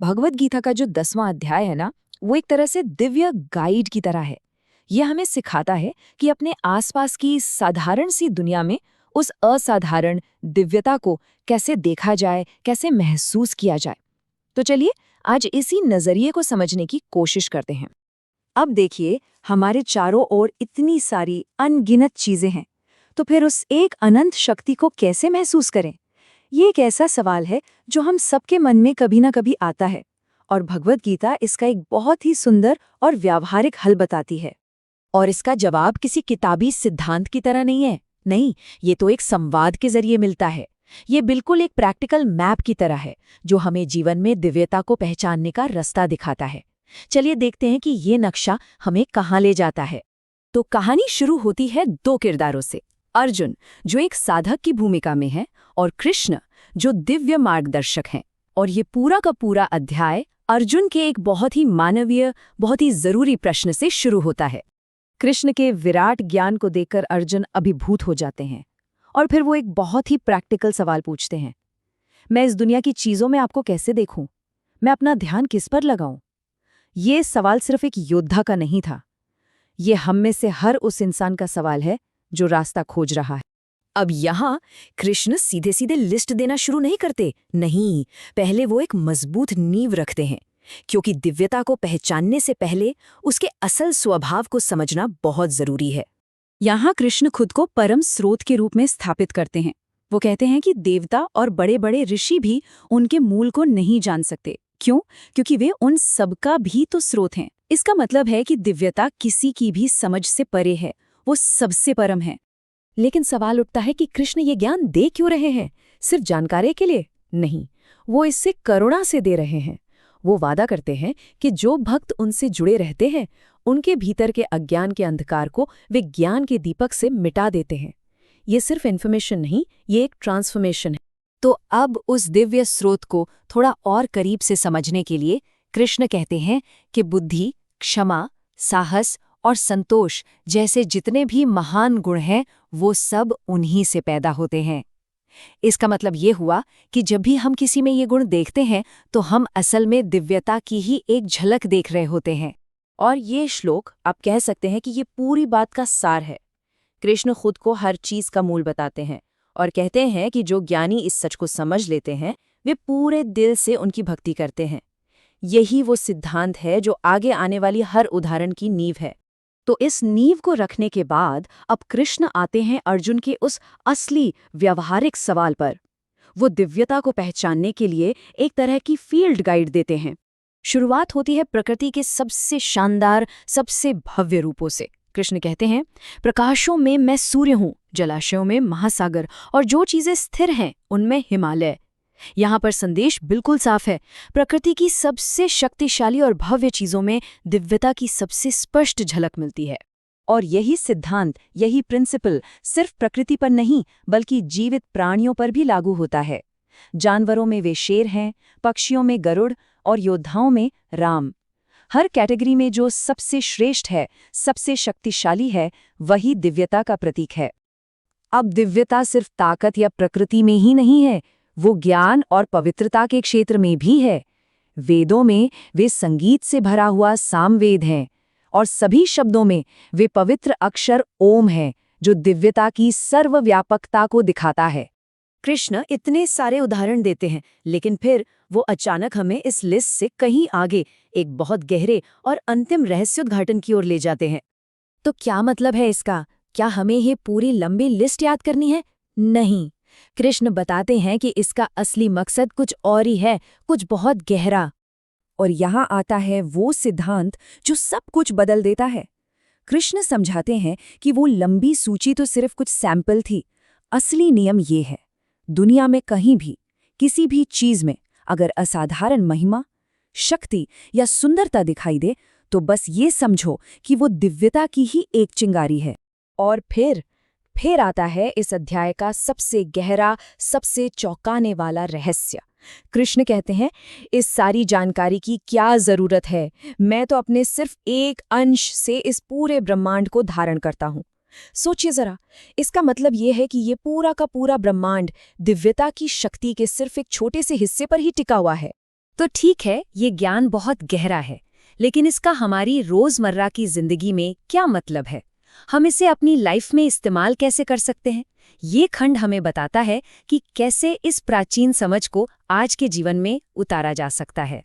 भगवत गीता का जो 10वां अध्याय है ना, वो एक तरह से दिव्य गाइड की तरह है। ये हमें सिखाता है कि अपने आसपास की साधारण सी दुनिया में उस असाधारण दिव्यता को कैसे देखा जाए, कैसे महसूस किया जाए। तो चलिए आज इसी नजरिए को समझने की कोशिश करते हैं। अब देखिए, हमारे चारों ओर इतनी सारी अनगिनत चीजें हैं, तो फिर उस एक अनंत शक्ति को कैसे महसूस करें? ये एक ऐसा सवाल है जो हम सबके मन में कभी ना कभी आता है, और भगवत गीता इसका एक बहुत ही सुंदर और व्यावहारिक हल बताती है। और इसका जवाब किसी किताबी सिद्धांत की तरह नहीं है। नहीं, ये तो एक संवाद के जरिए मिलता है। ये बिल्कुल एक प्रैक्टिकल मैप की तरह है जो हमें जीवन में दिव्यता को पहचानने का रास्ता दिखाता है। चलिए देखते हैं कि ये नक्शा हमें कहाँ ले जाता है। तो कहानी शुरू होती है दो किरदारों से। अर्जुन, जो एक साधक की भूमिका में है, और कृष्ण, जो दिव्य मार्गदर्शक हैं। और ये पूरा का पूरा अध्याय अर्जुन के एक बहुत ही मानवीय, बहुत ही जरूरी प्रश्न से शुरू होता है। कृष्ण के विराट ज्ञान को देखकर अर्जुन अभिभूत हो जाते हैं, और फिर वो एक बहुत ही प्रैक्टिकल सवाल पूछते हैं। मैं इस दुनिया की चीजों में आपको कैसे देखूं? मैं अपना ध्यान किस पर लगाऊं? ये सवाल सिर्फ एक योद्धा का नहीं था। ये हम में से हर उस इंसान का सवाल है जो रास्ता खोज रहा है। अब यहाँ कृष्ण सीधे सीधे लिस्ट देना शुरू नहीं करते। नहीं, पहले वो एक मजबूत नींव रखते हैं, क्योंकि दिव्यता को पहचानने से पहले उसके असल स्वभाव को समझना बहुत जरूरी है। यहाँ कृष्ण खुद को परम स्रोत के रूप में स्थापित करते हैं। वो कहते हैं कि देवता और बड़े बड़े ऋषि भी उनके मूल को नहीं जान सकते। क्यों? क्योंकि वे उन सबका भी तो स्रोत हैं। इसका मतलब है कि दिव्यता किसी की भी समझ से परे है, वो सबसे परम है। लेकिन सवाल उठता है कि कृष्ण ये ज्ञान दे क्यों रहे हैं? सिर्फ जानकारी के लिए? नहीं, वो इससे करुणा से दे रहे हैं। वो वादा करते हैं कि जो भक्त उनसे जुड़े रहते हैं, उनके भीतर के अज्ञान के अंधकार को वे ज्ञान के दीपक से मिटा देते हैं। ये सिर्फ इन्फॉर्मेशन नहीं, ये एक ट्रांसफॉर्मेशन है। तो अब उस दिव्य स्रोत को थोड़ा और करीब से समझने के लिए कृष्ण कहते हैं कि बुद्धि, क्षमा, साहस और संतोष जैसे जितने भी महान गुण हैं, वो सब उन्हीं से पैदा होते हैं। इसका मतलब ये हुआ कि जब भी हम किसी में ये गुण देखते हैं, तो हम असल में दिव्यता की ही एक झलक देख रहे होते हैं। और ये श्लोक आप कह सकते हैं कि ये पूरी बात का सार है। कृष्ण खुद को हर चीज का मूल बताते हैं और कहते हैं कि जो ज्ञानी इस सच को समझ लेते हैं, वे पूरे दिल से उनकी भक्ति करते हैं। यही वो सिद्धांत है जो आगे आने वाली हर उदाहरण की नींव है। तो इस नींव को रखने के बाद अब कृष्ण आते हैं अर्जुन के उस असली व्यावहारिक सवाल पर। वो दिव्यता को पहचानने के लिए एक तरह की फील्ड गाइड देते हैं। शुरुआत होती है प्रकृति के सबसे शानदार, सबसे भव्य रूपों से। कृष्ण कहते हैं, प्रकाशों में मैं सूर्य हूँ, जलाशयों में महासागर, और जो चीजें स्थिर हैं उनमें हिमालय। यहाँ पर संदेश बिल्कुल साफ है। प्रकृति की सबसे शक्तिशाली और भव्य चीजों में दिव्यता की सबसे स्पष्ट झलक मिलती है। और यही सिद्धांत, यही प्रिंसिपल सिर्फ प्रकृति पर नहीं, बल्कि जीवित प्राणियों पर भी लागू होता है। जानवरों में वे शेर हैं, पक्षियों में गरुड़, और योद्धाओं में राम। हर कैटेगरी में जो सबसे श्रेष्ठ है, सबसे शक्तिशाली है, वही दिव्यता का प्रतीक है। अब दिव्यता सिर्फ ताकत या प्रकृति में ही नहीं है, वो ज्ञान और पवित्रता के क्षेत्र में भी है। वेदों में वे संगीत से भरा हुआ सामवेद हैं, और सभी शब्दों में वे पवित्र अक्षर ओम है, जो दिव्यता की सर्वव्यापकता को दिखाता है। कृष्ण इतने सारे उदाहरण देते हैं, लेकिन फिर वो अचानक हमें इस लिस्ट से कहीं आगे एक बहुत गहरे और अंतिम रहस्योद्घाटन की ओर ले जाते हैं। तो क्या मतलब है इसका? क्या हमें ये पूरी लंबी लिस्ट याद करनी है? नहीं, कृष्ण बताते हैं कि इसका असली मकसद कुछ और ही है, कुछ बहुत गहरा। और यहाँ आता है वो सिद्धांत जो सब कुछ बदल देता है। कृष्ण समझाते हैं कि वो लंबी सूची तो सिर्फ कुछ सैंपल थी। असली नियम ये है, दुनिया में कहीं भी, किसी भी चीज में अगर असाधारण महिमा, शक्ति या सुंदरता दिखाई दे, तो बस ये समझो कि वो दिव्यता की ही एक चिंगारी है। और फिर आता है इस अध्याय का सबसे गहरा, सबसे चौंकाने वाला रहस्य। कृष्ण कहते हैं, इस सारी जानकारी की क्या जरूरत है? मैं तो अपने सिर्फ एक अंश से इस पूरे ब्रह्मांड को धारण करता हूँ। सोचिए जरा, इसका मतलब ये है कि ये पूरा का पूरा ब्रह्मांड दिव्यता की शक्ति के सिर्फ एक छोटे से हिस्से पर ही टिका हुआ है। तो ठीक है, ये ज्ञान बहुत गहरा है, लेकिन इसका हमारी रोजमर्रा की जिंदगी में क्या मतलब है? हम इसे अपनी लाइफ में इस्तेमाल कैसे कर सकते हैं? ये खंड हमें बताता है कि कैसे इस प्राचीन समझ को आज के जीवन में उतारा जा सकता है।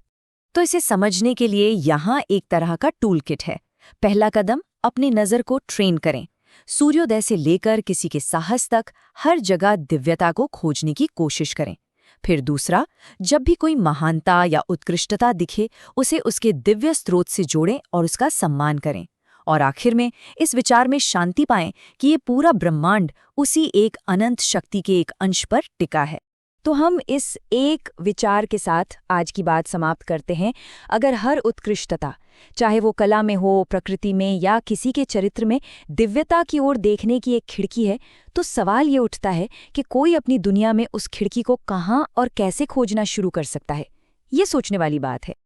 तो इसे समझने के लिए यहाँ एक तरह का टूल किट है। पहला कदम, अपनी नज़र को ट्रेन करें। सूर्योदय से लेकर किसी के साहस तक हर जगह दिव्यता को खोजने की कोशिश करें। फिर दूसरा, जब भी कोई महानता या उत्कृष्टता दिखे, उसे उसके दिव्य स्रोत से जोड़ें और उसका सम्मान करें। और आखिर में इस विचार में शांति पाएं कि ये पूरा ब्रह्मांड उसी एक अनंत शक्ति के एक अंश पर टिका है। तो हम इस एक विचार के साथ आज की बात समाप्त करते हैं। अगर हर उत्कृष्टता, चाहे वो कला में हो, प्रकृति में या किसी के चरित्र में, दिव्यता की ओर देखने की एक खिड़की है, तो सवाल ये उठता है कि कोई अपनी दुनिया में उस खिड़की को कहाँ और कैसे खोजना शुरू कर सकता है। ये सोचने वाली बात है।